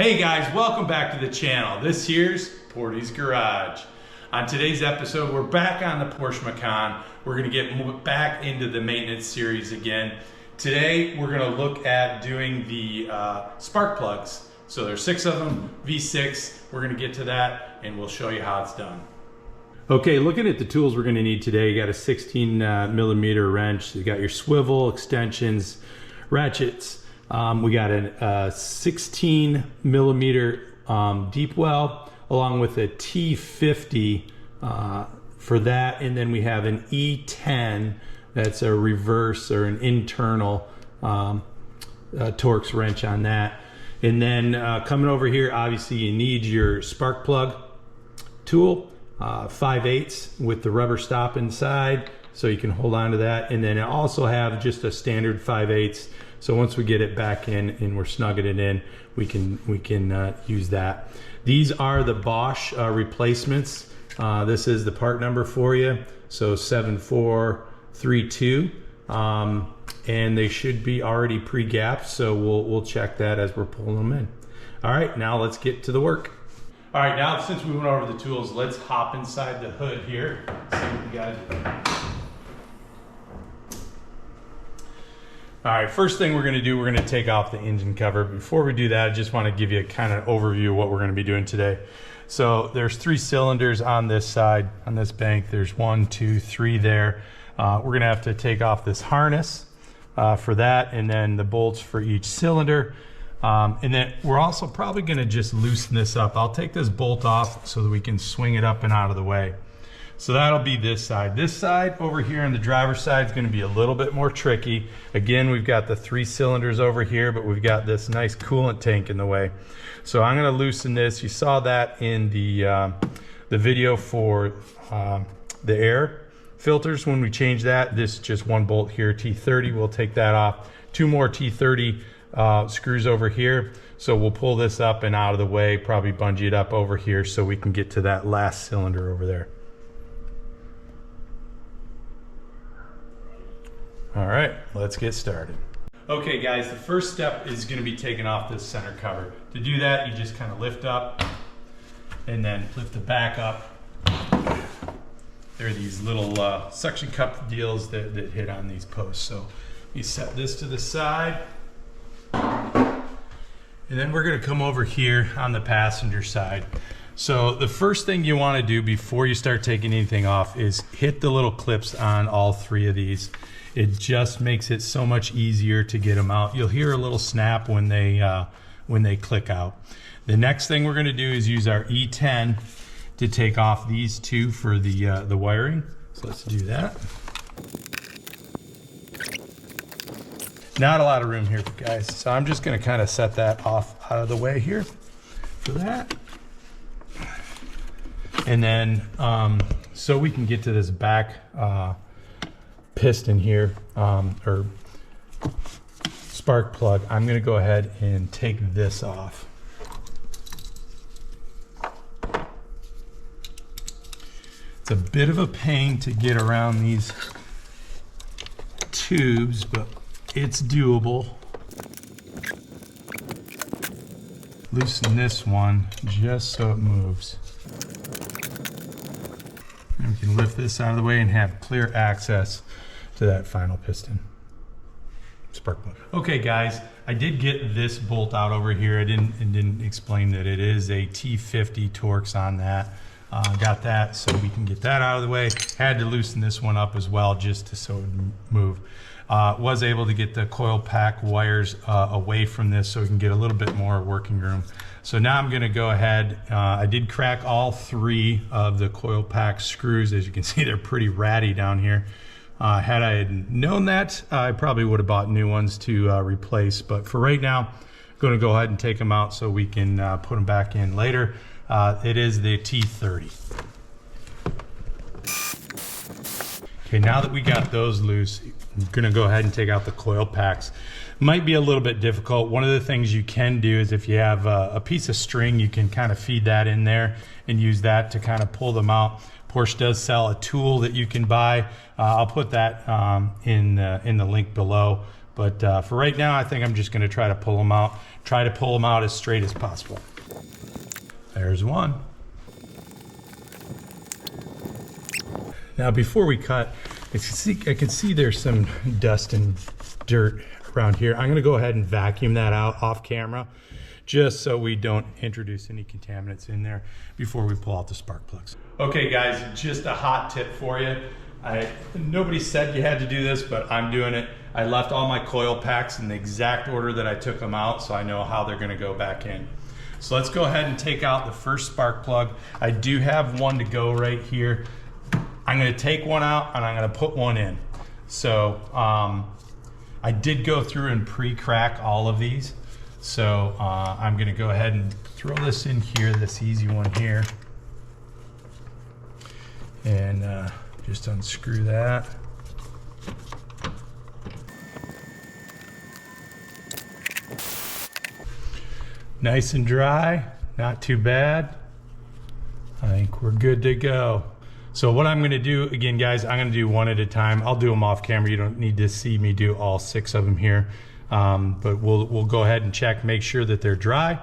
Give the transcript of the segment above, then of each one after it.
Hey guys, welcome back to the channel. This here's Portie's Garage. On today's episode, we're back on the Porsche Macan. We're gonna get back into the maintenance series again. Today, we're gonna look at doing the spark plugs. So there's 6 of them, V6. We're gonna get to that and we'll show you how it's done. Okay, looking at the tools we're gonna need today, you got a 16 millimeter wrench, you got your swivel, extensions, ratchets. We got a 16 millimeter deep well, along with a T50 for that, and then we have an E10 that's a reverse or an internal Torx wrench on that. And then coming over here, obviously you need your spark plug tool, 5/8 with the rubber stop inside, so you can hold on to that. And then I also have just a standard 5/8. So once we get it back in and we're snugging it in, we can use that. These are the Bosch replacements. This is the part number for you. So 7432, and they should be already pre-gapped. So we'll check that as we're pulling them in. All right, now let's get to the work. All right, now since we went over the tools, let's hop inside the hood here. See what we got. All right, first thing we're gonna do, we're gonna take off the engine cover. Before we do that, I just wanna give you a kind of overview of what we're gonna be doing today. So there's 3 cylinders on this side, on this bank. There's 1, 2, 3 there. We're gonna have to take off this harness for that, and then the bolts for each cylinder. And then we're also probably gonna just loosen this up. I'll take this bolt off so that we can swing it up and out of the way. So that'll be this side. This side over here on the driver's side is going to be a little bit more tricky. Again, we've got the 3 cylinders over here, but we've got this nice coolant tank in the way. So I'm going to loosen this. You saw that in the video for the air filters when we changed that. This is just 1 bolt here, T30. We'll take that off. 2 more T30 screws over here. So we'll pull this up and out of the way, probably bungee it up over here so we can get to that last cylinder over there. All right, let's get started. Okay guys, the first step is gonna be taking off this center cover. To do that, you just kind of lift up and then lift the back up. There are these little suction cup deals that hit on these posts. So you set this to the side. And then we're gonna come over here on the passenger side. So the first thing you wanna do before you start taking anything off is hit the little clips on all 3 of these. It just makes it so much easier to get them out. You'll hear a little snap when they click out. The next thing we're gonna do is use our E10 to take off these 2 for the wiring. So let's do that. Not a lot of room here, guys. So I'm just gonna kind of set that off out of the way here for that. And then, so we can get to this back piston here, or spark plug, I'm going to go ahead and take this off. It's a bit of a pain to get around these tubes, but it's doable. Loosen this one just so it moves. And we can lift this out of the way and have clear access to that final piston. Spark plug. Okay guys, I did get this bolt out over here. I didn't explain that it is a T50 Torx on that. Got that so we can get that out of the way. Had to loosen this one up as well just so it would move. Was able to get the coil pack wires away from this so we can get a little bit more working room. So now I'm going to go ahead. I did crack all 3 of the coil pack screws. As you can see, they're pretty ratty down here. Had I known that, I probably would have bought new ones to replace. But for right now, I'm going to go ahead and take them out so we can put them back in later. It is the T30. Okay, now that we got those loose, I'm going to go ahead and take out the coil packs. Might be a little bit difficult. One of the things you can do is if you have a piece of string, you can kind of feed that in there and use that to kind of pull them out. Porsche does sell a tool that you can buy. I'll put that in the link below. But for right now, I think I'm just going to try to pull them out. Try to pull them out as straight as possible. There's one. Now before we cut, I can see there's some dust and dirt around here. I'm going to go ahead and vacuum that out off camera, just so we don't introduce any contaminants in there before we pull out the spark plugs. Okay guys, just a hot tip for you. Nobody said you had to do this, but I'm doing it. I left all my coil packs in the exact order that I took them out, so I know how they're going to go back in. So let's go ahead and take out the first spark plug. I do have one to go right here. I'm going to take one out and I'm going to put one in. So I did go through and pre-crack all of these. So I'm going to go ahead and throw this in here, this easy one here. And just unscrew that. Nice and dry, not too bad. I think we're good to go. So what I'm going to do, again guys, I'm going to do one at a time. I'll do them off camera. You don't need to see me do all 6 of them here. But we'll go ahead and check, make sure that they're dry.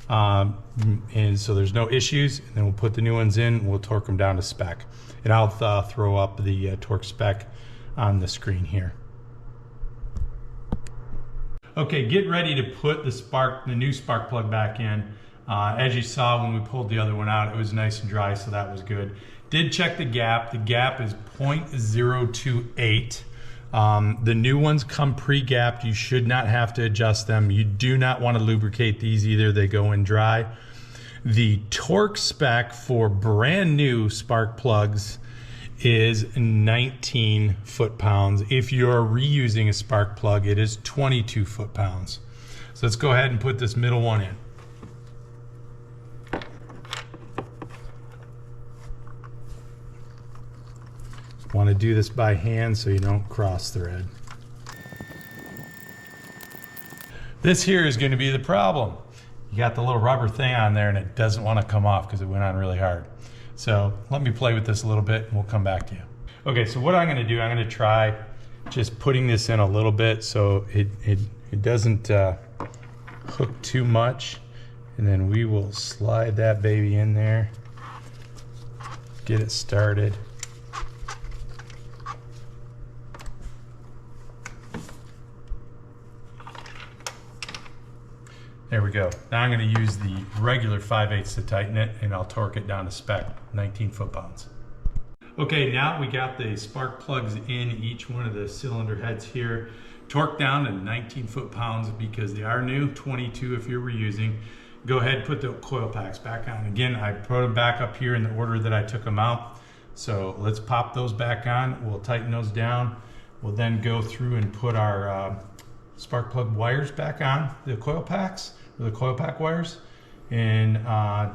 And so there's no issues. And then we'll put the new ones in, we'll torque them down to spec. And I'll throw up the torque spec on the screen here. Okay, get ready to put the new spark plug back in. As you saw when we pulled the other one out, it was nice and dry, so that was good. Did check the gap. The gap is 0.028. The new ones come pre-gapped. You should not have to adjust them. You do not want to lubricate these either. They go in dry. The torque spec for brand new spark plugs is 19 foot-pounds. If you're reusing a spark plug, it is 22 foot-pounds. So let's go ahead and put this middle one in. Want to do this by hand so you don't cross thread. This here is going to be the problem. You got the little rubber thing on there and it doesn't want to come off because it went on really hard. So let me play with this a little bit and we'll come back to you. Okay, so what I'm going to do, I'm going to try just putting this in a little bit so it doesn't hook too much. And then we will slide that baby in there, get it started. There we go. Now I'm going to use the regular 5/8 to tighten it, and I'll torque it down to spec, 19 foot-pounds. Okay, now we got the spark plugs in each one of the cylinder heads here. Torque down to 19 foot-pounds because they are new, 22 if you're reusing. Go ahead and put the coil packs back on. Again, I put them back up here in the order that I took them out. So let's pop those back on. We'll tighten those down. We'll then go through and put our spark plug wires back on the coil packs, or the coil pack wires, and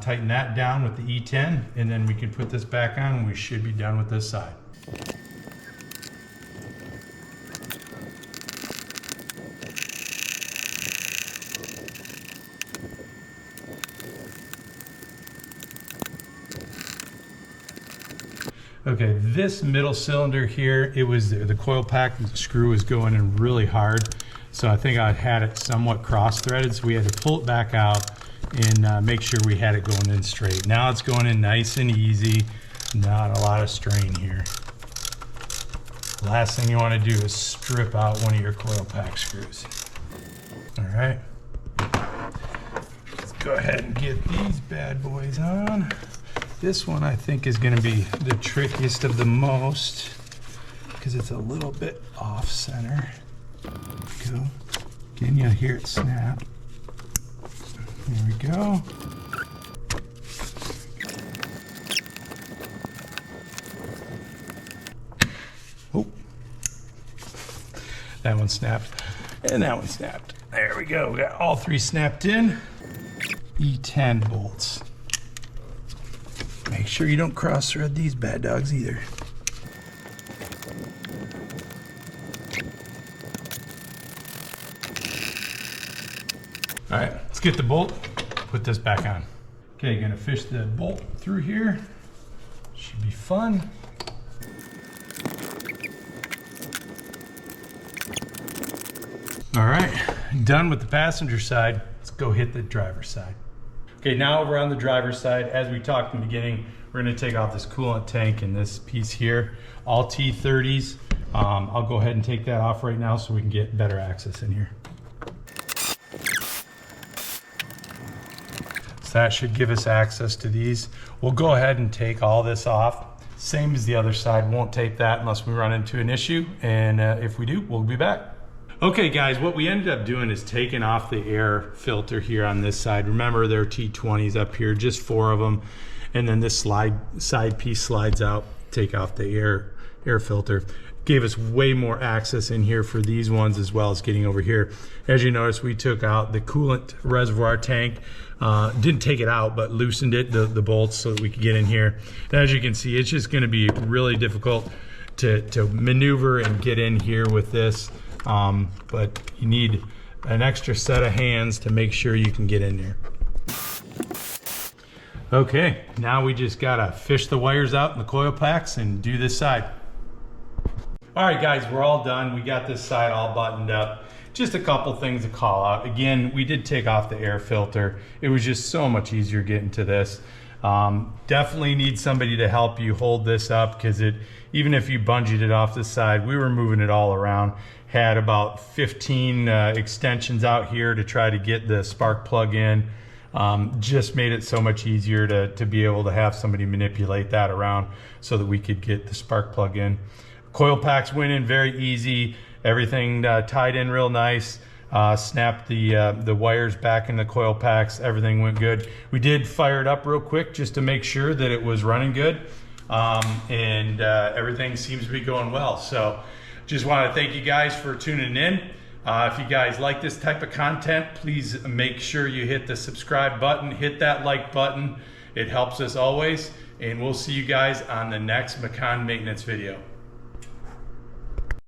tighten that down with the E10, and then we can put this back on and we should be done with this side. Okay, this middle cylinder here, it was the coil pack screw was going in really hard. So I think I had it somewhat cross-threaded, so we had to pull it back out and make sure we had it going in straight. Now it's going in nice and easy, not a lot of strain here. The last thing you want to do is strip out one of your coil pack screws. All right, let's go ahead and get these bad boys on. This one I think is going to be the trickiest of the most because it's a little bit off center. Go. Again, you'll hear it snap. There we go. Oh, that one snapped, and that one snapped. There we go. We got all 3 snapped in. E10 bolts. Make sure you don't cross thread these bad dogs either. All right, let's get the bolt, put this back on. Okay, gonna fish the bolt through here. Should be fun. All right, done with the passenger side. Let's go hit the driver's side. Okay, now over on the driver's side, as we talked in the beginning, we're gonna take off this coolant tank in this piece here, all T30s. I'll go ahead and take that off right now so we can get better access in here. So that should give us access to these. We'll go ahead and take all this off. Same as the other side, won't tape that unless we run into an issue. And if we do, we'll be back. Okay guys, what we ended up doing is taking off the air filter here on this side. Remember, there are T20s up here, just 4 of them. And then this side piece slides out, take off the air filter. Gave us way more access in here for these ones as well as getting over here. As you notice, we took out the coolant reservoir tank. Didn't take it out, but loosened it, the bolts, so that we could get in here. And as you can see, it's just gonna be really difficult to maneuver and get in here with this. But you need an extra set of hands to make sure you can get in there. Okay, now we just gotta fish the wires out in the coil packs and do this side. All right guys, we're all done. We got this side all buttoned up. Just a couple things to call out. Again, we did take off the air filter. It was just so much easier getting to this. Definitely need somebody to help you hold this up, because even if you bungeed it off this side, we were moving it all around. Had about 15 extensions out here to try to get the spark plug in. Just made it so much easier to be able to have somebody manipulate that around so that we could get the spark plug in. Coil packs went in very easy. Everything tied in real nice. Snapped the wires back in the coil packs. Everything went good. We did fire it up real quick just to make sure that it was running good. And everything seems to be going well. So just want to thank you guys for tuning in. If you guys like this type of content, please make sure you hit the subscribe button, hit that like button. It helps us always. And we'll see you guys on the next Macan maintenance video.